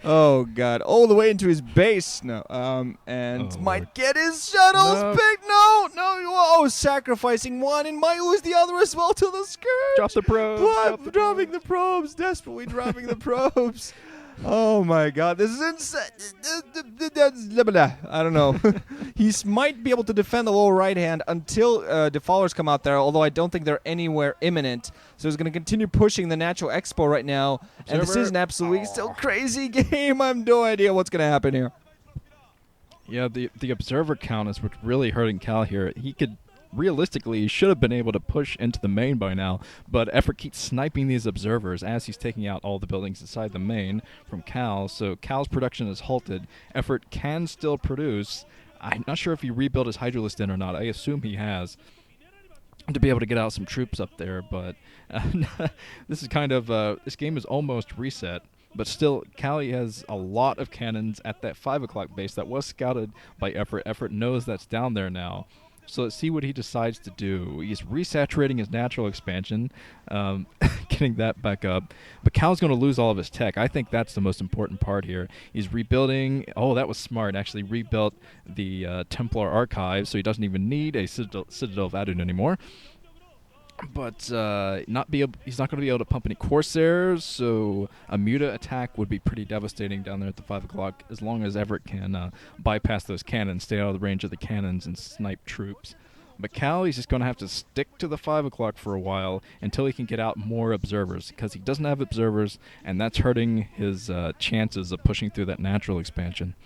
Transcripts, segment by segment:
Oh, God. All the way into his base now. And might get his shuttles picked. No. Oh, sacrificing one and might lose the other as well to the skirt. Drop the probes. Dropping the probes. Desperately dropping the probes. Oh, my God. This is insane. I don't know. He might be able to defend the lower right hand until defallers come out there, although I don't think they're anywhere imminent. So he's going to continue pushing the natural expo right now. And this is an absolutely still crazy game. I have no idea what's going to happen here. Yeah, the observer count is what's really hurting Cal here. He could realistically, he should have been able to push into the main by now, but EffOrt keeps sniping these observers as he's taking out all the buildings inside the main from Cal, so Cal's production is halted. EffOrt can still produce. I'm not sure if he rebuilt his Hydralist in or not. I assume he has, to be able to get out some troops up there, but this is kind of, this game is almost reset. But still, Cali has a lot of cannons at that 5 o'clock base that was scouted by EffOrt. EffOrt knows that's down there now. So let's see what he decides to do. He's resaturating his natural expansion, getting that back up. But Cal's going to lose all of his tech. I think that's the most important part here. He's rebuilding. Oh, that was smart. Actually rebuilt the Templar Archive, so he doesn't even need a Citadel of Adun anymore. But he's not going to be able to pump any Corsairs, so a Muta attack would be pretty devastating down there at the 5 o'clock, as long as EffOrt can bypass those cannons, stay out of the range of the cannons, and snipe troops. But Cal, he's just going to have to stick to the 5 o'clock for a while until he can get out more observers, because he doesn't have observers, and that's hurting his chances of pushing through that natural expansion.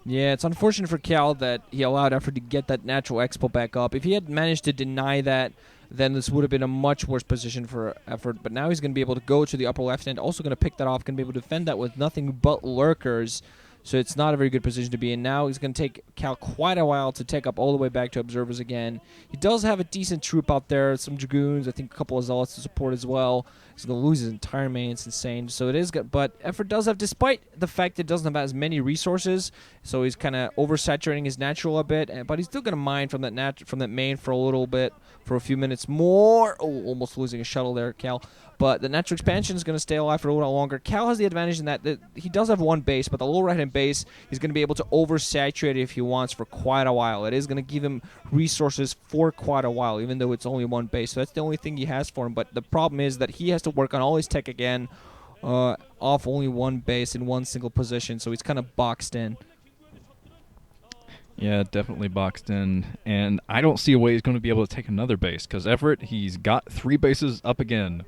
Yeah, it's unfortunate for Cal that he allowed EffOrt to get that natural expo back up. If he had managed to deny that, then this would have been a much worse position for EffOrt. But now he's going to be able to go to the upper left end, also going to pick that off, going to be able to defend that with nothing but lurkers. So it's not a very good position to be in. Now he's going to take Cal quite a while to take up all the way back to observers again. He does have a decent troop out there, some Dragoons, I think a couple of Zealots to support as well. He's going to lose his entire main. It's insane. So it is good. But EffOrt does have, despite the fact that it doesn't have as many resources, so he's kind of oversaturating his natural a bit, but he's still going to mine from that main for a little bit, for a few minutes more. Oh, almost losing a shuttle there, Cal. But the natural expansion is going to stay alive for a little longer. Cal has the advantage in that he does have one base, but the lower right-hand base, he's going to be able to oversaturate it if he wants for quite a while. It is going to give him resources for quite a while, even though it's only one base. So that's the only thing he has for him. But the problem is that he has to work on all his tech again off only one base in one single position. So he's kind of boxed in. Yeah, definitely boxed in. And I don't see a way he's going to be able to take another base, because EffOrt, he's got 3 bases up again.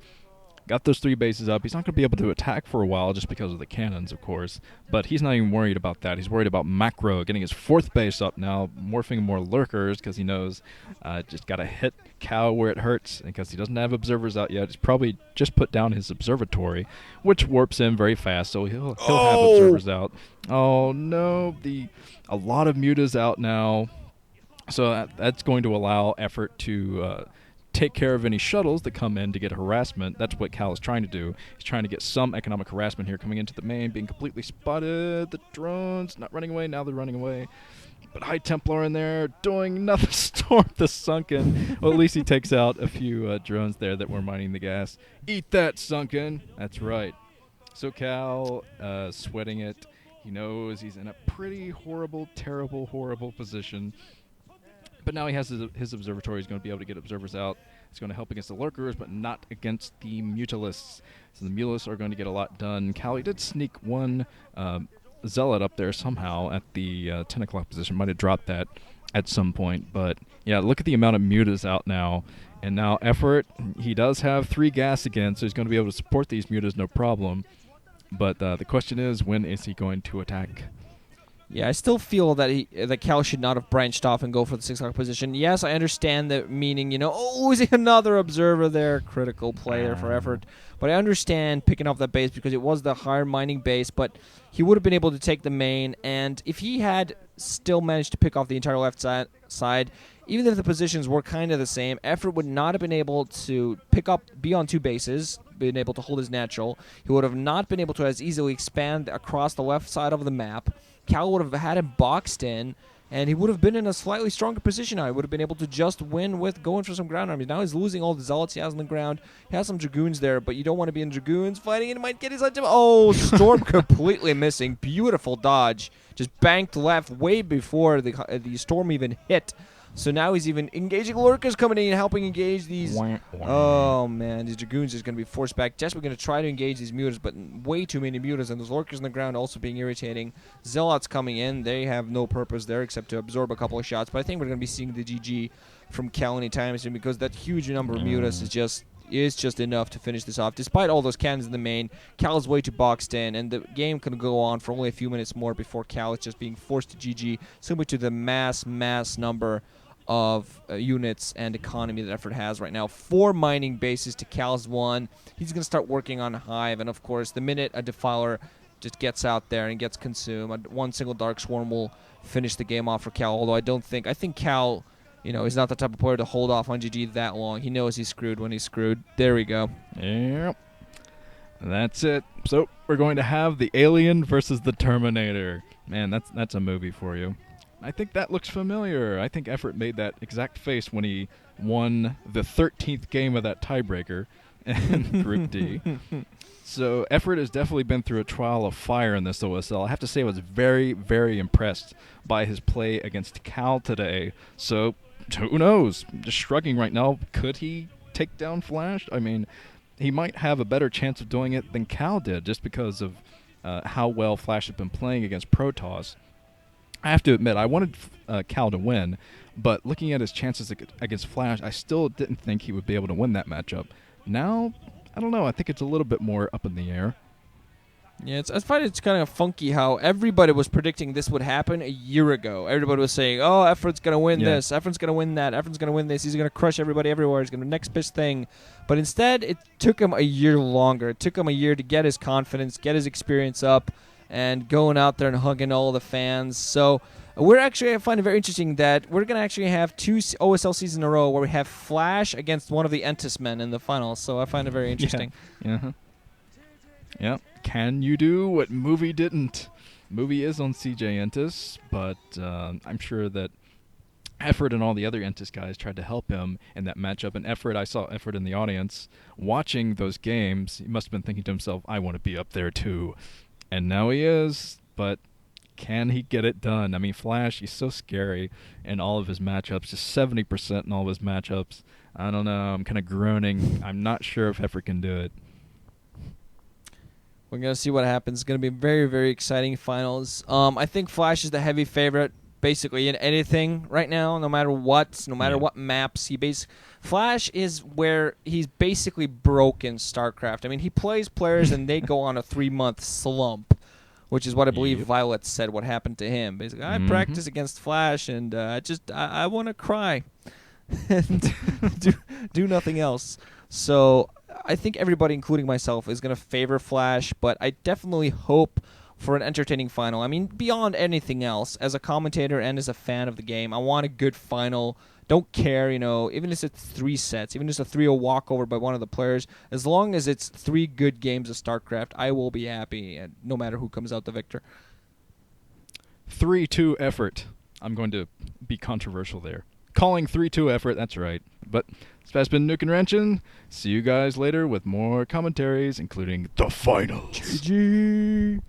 Got those 3 bases up. He's not going to be able to attack for a while just because of the cannons, of course. But he's not even worried about that. He's worried about macro, getting his 4th base up now, morphing more lurkers because he knows just got to hit Cow where it hurts. And because he doesn't have observers out yet, he's probably just put down his observatory, which warps in very fast, so he'll have observers out. Oh, no. A lot of mutas out now. So that's going to allow EffOrt to take care of any shuttles that come in to get harassment. That's what Cal is trying to do. He's trying to get some economic harassment here, coming into the main, being completely spotted. The drones not running away. Now they're running away. But High Templar in there doing nothing. Storm the Sunken. Well, at least he takes out a few drones there that were mining the gas. Eat that, Sunken. That's right. So Cal sweating it. He knows he's in a pretty horrible, terrible, horrible position. But now he has his observatory. He's going to be able to get observers out. It's going to help against the lurkers, but not against the mutalists. So the mutalists are going to get a lot done. Cali did sneak one zealot up there somehow at the 10 o'clock position. Might have dropped that at some point. But, yeah, look at the amount of mutas out now. And now EffOrt, he does have 3 gas again, so he's going to be able to support these mutas no problem. But the question is, when is he going to attack? Yeah, I still feel that Cal should not have branched off and go for the 6 o'clock position. Yes, I understand the meaning, is he another observer there? Critical play there for EffOrt. But I understand picking up that base because it was the higher mining base, but he would have been able to take the main, and if he had still managed to pick off the entire left side, even if the positions were kind of the same, EffOrt would not have been able to be on 2 bases, been able to hold his natural. He would have not been able to as easily expand across the left side of the map. Cal would have had him boxed in, and he would have been in a slightly stronger position now. He would have been able to just win with going for some ground armies. Now he's losing all the Zealots he has on the ground. He has some Dragoons there, but you don't want to be in Dragoons fighting, and he might get his ultimate. Oh, Storm completely missing. Beautiful dodge. Just banked left way before the Storm even hit. So now he's even engaging Lurkers coming in and helping engage these. Oh, man. These Dragoons is going to be forced back. Just we're going to try to engage these Mutas, but way too many Mutas. And those Lurkers on the ground also being irritating. Zealots coming in. They have no purpose there except to absorb a couple of shots. But I think we're going to be seeing the GG from Cal anytime soon because that huge number of Mutas is just enough to finish this off. Despite all those cannons in the main, Cal is way too boxed in, and the game can go on for only a few minutes more before Cal is just being forced to GG, simply to the mass number of units and economy that EffOrt has right now. 4 mining bases to Cal's 1. He's going to start working on Hive, and of course, the minute a Defiler just gets out there and gets consumed, one single Dark Swarm will finish the game off for Cal, although I think Cal, is not the type of player to hold off on GG that long. He knows he's screwed when he's screwed. There we go. Yep. That's it. So we're going to have the Alien versus the Terminator. Man, that's a movie for you. I think that looks familiar. I think EffOrt made that exact face when he won the 13th game of that tiebreaker in Group D. So EffOrt has definitely been through a trial of fire in this OSL. I have to say I was very, very impressed by his play against Cal today. So who knows? Just shrugging right now. Could he take down Flash? I mean, he might have a better chance of doing it than Cal did just because of how well Flash has been playing against Protoss. I have to admit, I wanted Cal to win, but looking at his chances against Flash, I still didn't think he would be able to win that matchup. Now, I don't know. I think it's a little bit more up in the air. Yeah, I find it's kind of funky how everybody was predicting this would happen a year ago. Everybody was saying, oh, EffOrt's going to win this, EffOrt's going to win that, EffOrt's going to win this, he's going to crush everybody everywhere, he's going to next best thing. But instead, it took him a year longer. It took him a year to get his confidence, get his experience up, and going out there and hugging all the fans. So I find it very interesting that we're going to actually have 2 OSL seasons in a row where we have Flash against one of the Entis men in the finals. So I find it very interesting. Yeah. Can you do what Movie didn't? Movie is on CJ Entis, but I'm sure that EffOrt and all the other Entis guys tried to help him in that matchup. And I saw EffOrt in the audience watching those games. He must have been thinking to himself, I want to be up there too. And now he is, but can he get it done? I mean, Flash, he's so scary in all of his matchups, just 70% in all of his matchups. I don't know, I'm kind of groaning. I'm not sure if EffOrt can do it. We're going to see what happens. It's going to be very, very exciting finals. I think Flash is the heavy favorite basically in anything right now, no matter what maps. Flash is where he's basically broken StarCraft. I mean, he plays players and they go on a 3-month slump, which is what I believe Violet said what happened to him. Basically, I practice against Flash and I want to cry and do nothing else. So I think everybody, including myself, is going to favor Flash, but I definitely hope for an entertaining final. I mean, beyond anything else, as a commentator and as a fan of the game, I want a good final. Don't care, even if it's 3 sets, even if it's a 3-0 walkover by one of the players, as long as it's 3 good games of StarCraft, I will be happy, and no matter who comes out the victor. 3-2 EffOrt. I'm going to be controversial there. Calling 3-2 EffOrt, that's right. But this has been Nuke and Wrenchin'. See you guys later with more commentaries, including the finals. GG.